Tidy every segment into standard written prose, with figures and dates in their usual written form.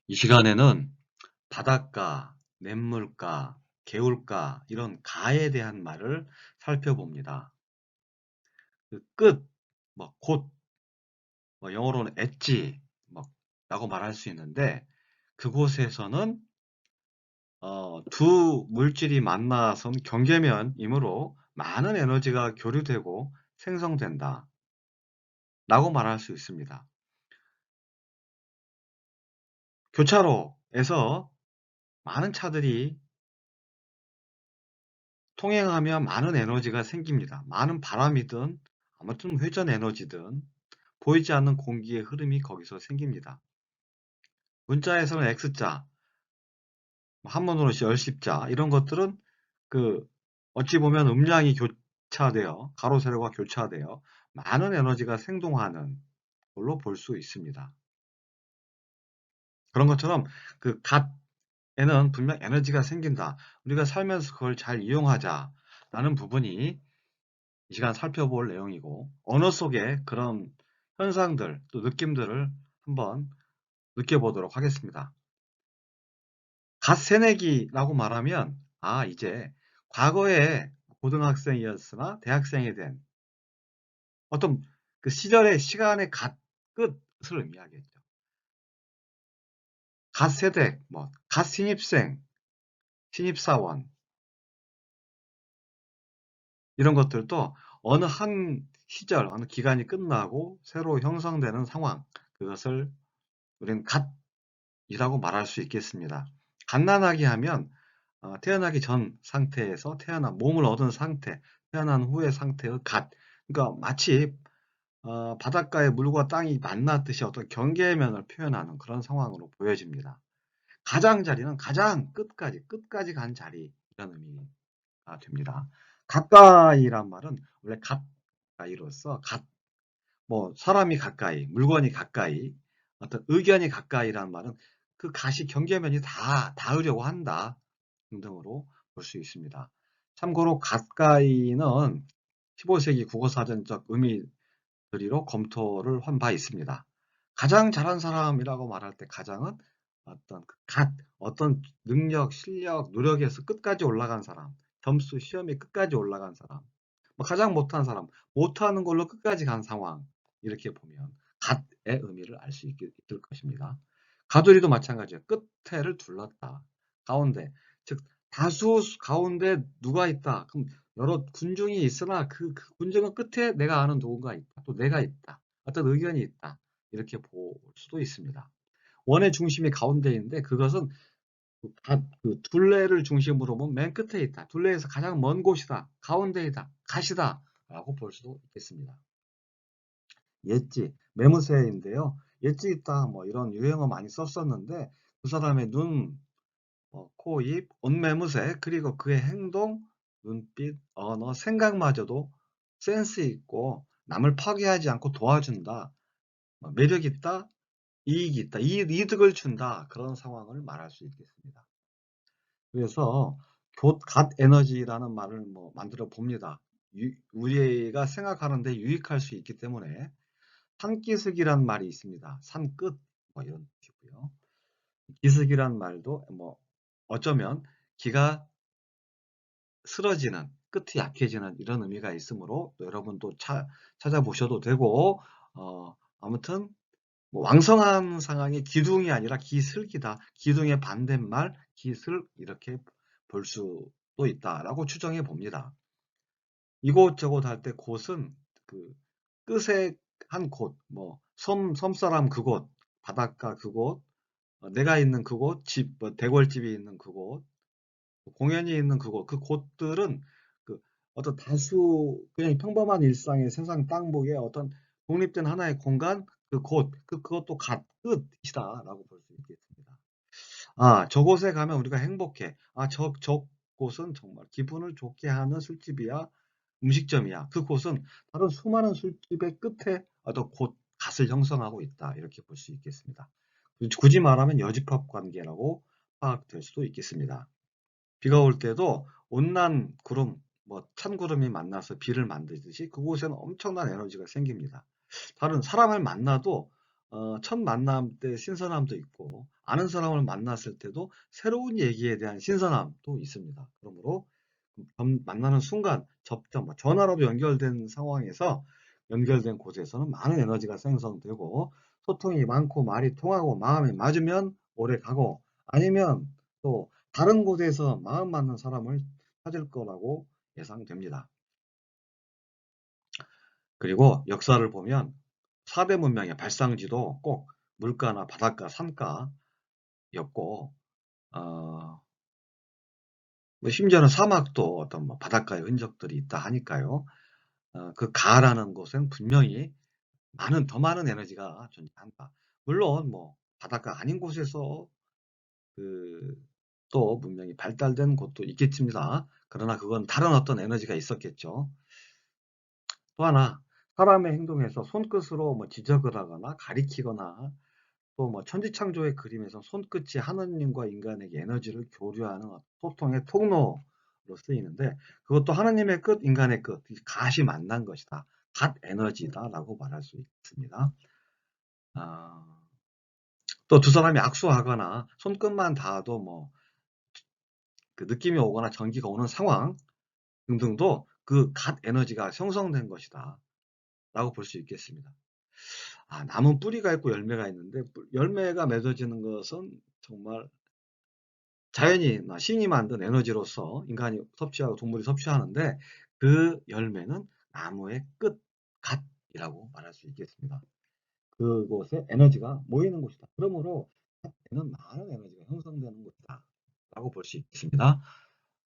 이 시간에는 바닷가, 냇물가, 개울가 이런 가에 대한 말을 살펴봅니다. 그 끝, 곧, 영어로는 엣지, 라고 말할 수 있는데 그곳에서는 두 물질이 만나선 경계면이므로 많은 에너지가 교류되고 생성된다 라고 말할 수 있습니다. 교차로에서 많은 차들이 통행하면 많은 에너지가 생깁니다. 많은 바람이든 아무튼 회전 에너지든 보이지 않는 공기의 흐름이 거기서 생깁니다. 문자에서는 X자, 한문으로 열십자 이런 것들은 그 어찌 보면 음량이 교차되어 가로 세로가 교차되어 많은 에너지가 생동하는 걸로 볼 수 있습니다. 그런 것처럼 그 갓에는 분명 에너지가 생긴다. 우리가 살면서 그걸 잘 이용하자라는 부분이 이 시간 살펴볼 내용이고 언어 속에 그런 현상들 또 느낌들을 한번 느껴보도록 하겠습니다. 갓 새내기라고 말하면 이제 과거에 고등학생이었으나 대학생이 된 어떤 그 시절의 시간의 갓 끝을 의미하겠죠. 갓 세대, 갓 신입생, 신입사원 이런 것들도 어느 한 시절, 어느 기간이 끝나고 새로 형성되는 상황 그것을 우리는 갓이라고 말할 수 있겠습니다. 갓난아기 하면 태어나기 전 상태에서 몸을 얻은 상태, 태어난 후의 상태의 갓. 그러니까 마치 바닷가의 물과 땅이 만났듯이 어떤 경계면을 표현하는 그런 상황으로 보여집니다. 가장자리는 가장 끝까지 간 자리 이런 의미가 됩니다. 가까이란 말은 원래 가까이로서 사람이 가까이, 물건이 가까이, 어떤 의견이 가까이란 말은 그 가시 경계면이 다 닿으려고 한다 등등으로 볼 수 있습니다. 참고로 가까이는 15세기 국어사전적 의미들이로 검토를 한 바 있습니다. 가장 잘한 사람이라고 말할 때 가장은 어떤 능력, 실력, 노력에서 끝까지 올라간 사람, 점수, 시험에 끝까지 올라간 사람, 가장 못한 사람, 못하는 걸로 끝까지 간 상황 이렇게 보면 갓의 의미를 알 수 있을 것입니다. 가두리도 마찬가지예요. 끝에를 둘렀다. 가운데, 즉 다수 가운데 누가 있다. 그럼 여러 군중이 있으나 그 군중은 끝에 내가 아는 누군가 있다. 또 내가 있다. 어떤 의견이 있다. 이렇게 볼 수도 있습니다. 원의 중심이 가운데인데 그것은 그 둘레를 중심으로 보면 맨 끝에 있다. 둘레에서 가장 먼 곳이다. 가운데이다. 갓이다. 라고 볼 수도 있겠습니다. 엣지, 매무새인데요. 엣지 있다. 이런 유행어 많이 썼었는데 그 사람의 눈, 코, 입, 옷매무새 그리고 그의 행동, 눈빛, 언어, 생각마저도 센스 있고 남을 파괴하지 않고 도와준다. 매력 있다. 이익이 있다. 이득을 준다. 그런 상황을 말할 수 있겠습니다. 그래서 갓 에너지라는 말을 만들어 봅니다. 우리가 생각하는데 유익할 수 있기 때문에 산기슭이란 말이 있습니다. 산끝 이런 뜻이고요. 기슭이란 말도 어쩌면 기가 쓰러지는 끝이 약해지는 이런 의미가 있으므로 여러분도 찾아보셔도 되고 아무튼 왕성한 상황이 기둥이 아니라 기슭이다. 기둥의 반대말 기슭 이렇게 볼 수도 있다라고 추정해 봅니다. 이곳저곳 할 때 곳은 그 끝의 한 곳, 섬사람 그곳, 바닷가 그곳, 내가 있는 그곳, 대궐집이 있는 그곳, 공연이 있는 그곳, 그 곳들은 그 어떤 다수 그냥 평범한 일상의 세상 땅속에 어떤 독립된 하나의 공간, 그것도 끝이다라고 볼 수 있겠습니다. 저곳에 가면 우리가 행복해. 저곳은 정말 기분을 좋게 하는 술집이야, 음식점이야. 그곳은 다른 수많은 술집의 끝에 어떤 갓을 형성하고 있다. 이렇게 볼 수 있겠습니다. 굳이 말하면 여집합 관계라고 파악될 수도 있겠습니다. 비가 올 때도 온난 구름, 찬 구름이 만나서 비를 만들듯이 그곳에는 엄청난 에너지가 생깁니다. 다른 사람을 만나도 첫 만남 때 신선함도 있고 아는 사람을 만났을 때도 새로운 얘기에 대한 신선함도 있습니다. 그러므로 만나는 순간 접점, 전화로도 연결된 상황에서 연결된 곳에서는 많은 에너지가 생성되고 소통이 많고 말이 통하고 마음이 맞으면 오래 가고 아니면 또 다른 곳에서 마음 맞는 사람을 찾을 거라고 예상됩니다. 그리고 역사를 보면 4대 문명의 발상지도 꼭 물가나 바닷가, 산가였고 뭐 심지어는 사막도 어떤 뭐 바닷가의 흔적들이 있다 하니까요. 그 가라는 곳은 분명히 더 많은 에너지가 존재한다. 물론 뭐 바닷가 아닌 곳에서 그 또 문명이 발달된 곳도 있겠습니다. 그러나 그건 다른 어떤 에너지가 있었겠죠. 또 하나, 사람의 행동에서 손끝으로 뭐 지적을 하거나 가리키거나 또 뭐 천지창조의 그림에서 손끝이 하느님과 인간에게 에너지를 교류하는 소통의 통로로 쓰이는데 그것도 하느님의 끝, 인간의 끝, 갓이 만난 것이다. 갓 에너지다라고 말할 수 있습니다. 또 두 사람이 악수하거나 손끝만 닿아도 뭐 그 느낌이 오거나 전기가 오는 상황 등등도 그 갓 에너지가 형성된 것이다 라고 볼 수 있겠습니다. 나무는 뿌리가 있고 열매가 있는데 열매가 맺어지는 것은 정말 자연이나 신이 만든 에너지로서 인간이 섭취하고 동물이 섭취하는데 그 열매는 나무의 끝, 갓이라고 말할 수 있겠습니다. 그곳에 에너지가 모이는 곳이다. 그러므로 갓에는 많은 에너지가 형성되는 곳이다 라고 볼 수 있습니다.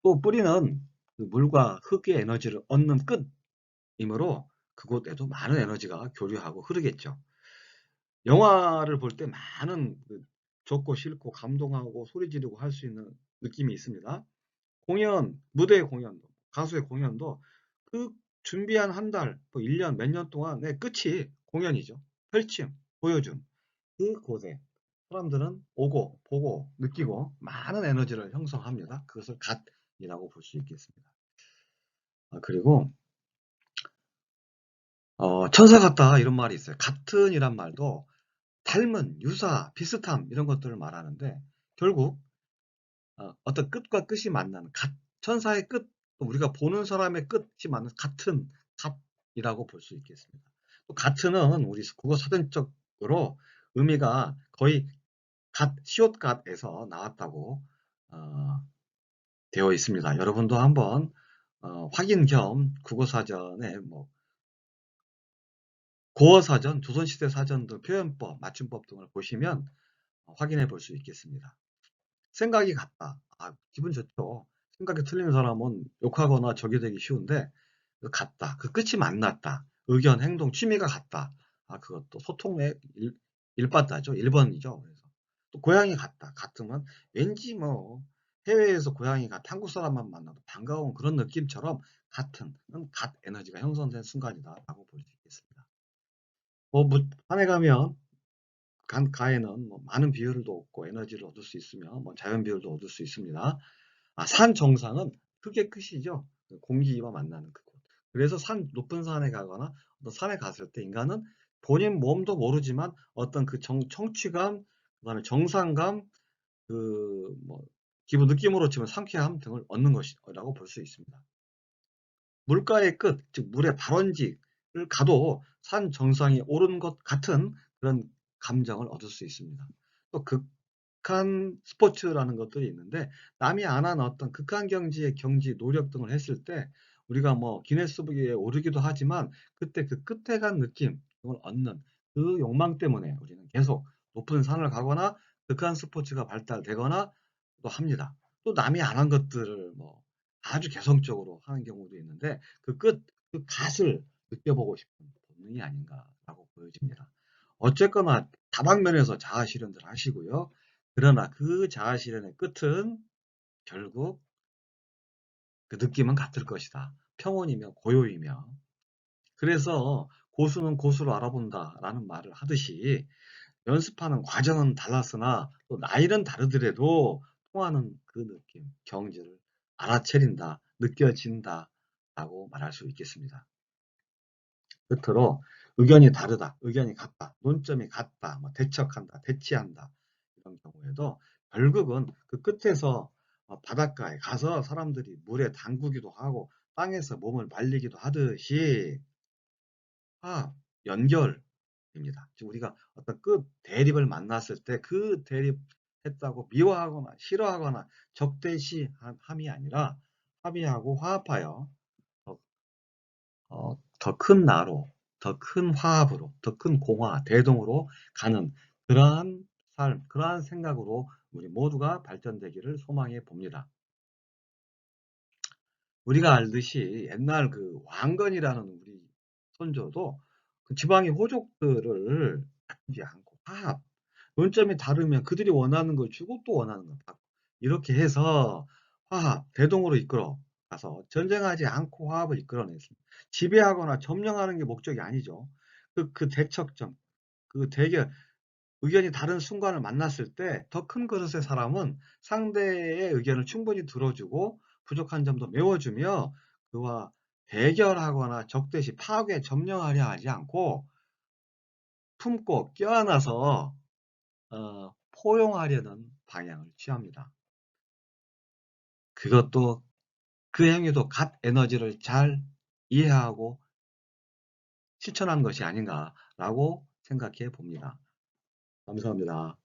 또 뿌리는 그 물과 흙의 에너지를 얻는 끝이므로 그곳에도 많은 에너지가 교류하고 흐르겠죠. 영화를 볼 때 많은 좋고 싫고 감동하고 소리 지르고 할 수 있는 느낌이 있습니다. 무대 공연도, 가수의 공연도 그 준비한 한 달, 뭐 1년, 몇 년 동안의 끝이 공연이죠. 펼침, 보여줌. 그곳에 사람들은 오고, 보고, 느끼고 많은 에너지를 형성합니다. 그것을 갓이라고 볼 수 있겠습니다. 그리고 천사 같다 이런 말이 있어요. 같은이란 말도 닮은, 유사, 비슷함 이런 것들을 말하는데 결국 어떤 끝과 끝이 만나는 천사의 끝, 우리가 보는 사람의 끝이 맞는 같은 갓이라고 볼 수 있겠습니다. 또 같은은 우리 국어 사전적으로 의미가 거의 시옷갓에서 나왔다고 되어 있습니다. 여러분도 한번 확인 겸 국어사전에 뭐 고어사전, 조선시대 사전 등 표현법, 맞춤법 등을 보시면 확인해 볼 수 있겠습니다. 생각이 같다. 기분 좋죠. 생각이 틀린 사람은 욕하거나 적이 되기 쉬운데 같다. 그 끝이 만났다. 의견, 행동, 취미가 같다. 그것도 소통의 일바다죠. 1번이죠. 그래서 또 고향이 같다. 같으면 왠지 뭐 해외에서 고향이 같아 한국 사람만 만나도 반가운 그런 느낌처럼 같은 갓 에너지가 형성된 순간이다라고 볼 수 있겠습니다. 산에 가면 가에는 뭐 많은 비율도 얻고 에너지를 얻을 수 있으며 뭐 자연 비율도 얻을 수 있습니다. 산 정상은 흙의 끝이죠. 공기와 만나는 그곳. 그래서 높은 산에 가거나 어떤 산에 갔을 때 인간은 본인 몸도 모르지만 어떤 그 청취감, 그다음에 정상감, 뭐 기분 느낌으로 치면 상쾌함 등을 얻는 것이라고 볼 수 있습니다. 물가의 끝, 즉 물의 발원지를 가도 산 정상에 오른 것 같은 그런 감정을 얻을 수 있습니다. 또 극한 스포츠라는 것들이 있는데 남이 안 한 어떤 극한 경지의 노력 등을 했을 때 우리가 뭐 기네스북에 오르기도 하지만 그때 그 끝에 간 느낌을 얻는 그 욕망 때문에 우리는 계속 높은 산을 가거나 극한 스포츠가 발달되거나 또 합니다. 또 남이 안 한 것들을 뭐 아주 개성적으로 하는 경우도 있는데 그 갓을 느껴보고 싶은 본능이 아닌가라고 보여집니다. 어쨌거나 다방면에서 자아 실현들 하시고요. 그러나 그 자아 실현의 끝은 결국 그 느낌은 같을 것이다. 평온이며 고요이며. 그래서 고수는 고수로 알아본다라는 말을 하듯이 연습하는 과정은 달랐으나 또 나이는 다르더라도 통하는 그 느낌, 경지를 알아차린다, 느껴진다라고 말할 수 있겠습니다. 끝으로 의견이 다르다, 의견이 같다, 논점이 같다, 뭐 대척한다, 대치한다 이런 경우에도 결국은 그 끝에서 바닷가에 가서 사람들이 물에 담그기도 하고 땅에서 몸을 말리기도 하듯이 화합, 연결입니다. 지금 우리가 어떤 끝 대립을 만났을 때 그 대립했다고 미워하거나 싫어하거나 적대시함이 아니라 합의하고 화합하여 더 큰 나로, 더 큰 화합으로, 더 큰 공화, 대동으로 가는 그러한 삶, 그러한 생각으로 우리 모두가 발전되기를 소망해 봅니다. 우리가 알듯이 옛날 그 왕건이라는 우리 선조도 그 지방의 호족들을 다투지 않고 화합, 논점이 다르면 그들이 원하는 걸 주고 또 원하는 걸 받고 이렇게 해서 화합, 대동으로 이끌어 가서 전쟁하지 않고 화합을 이끌어냈습니다. 지배하거나 점령하는 게 목적이 아니죠. 그 대척점, 그 대결, 의견이 다른 순간을 만났을 때 더 큰 그릇의 사람은 상대의 의견을 충분히 들어주고 부족한 점도 메워주며 그와 대결하거나 적대시 파괴, 점령하려 하지 않고 품고 껴안아서 포용하려는 방향을 취합니다. 그것도 그 행위도 갓 에너지를 잘 이해하고 실천한 것이 아닌가라고 생각해 봅니다. 감사합니다.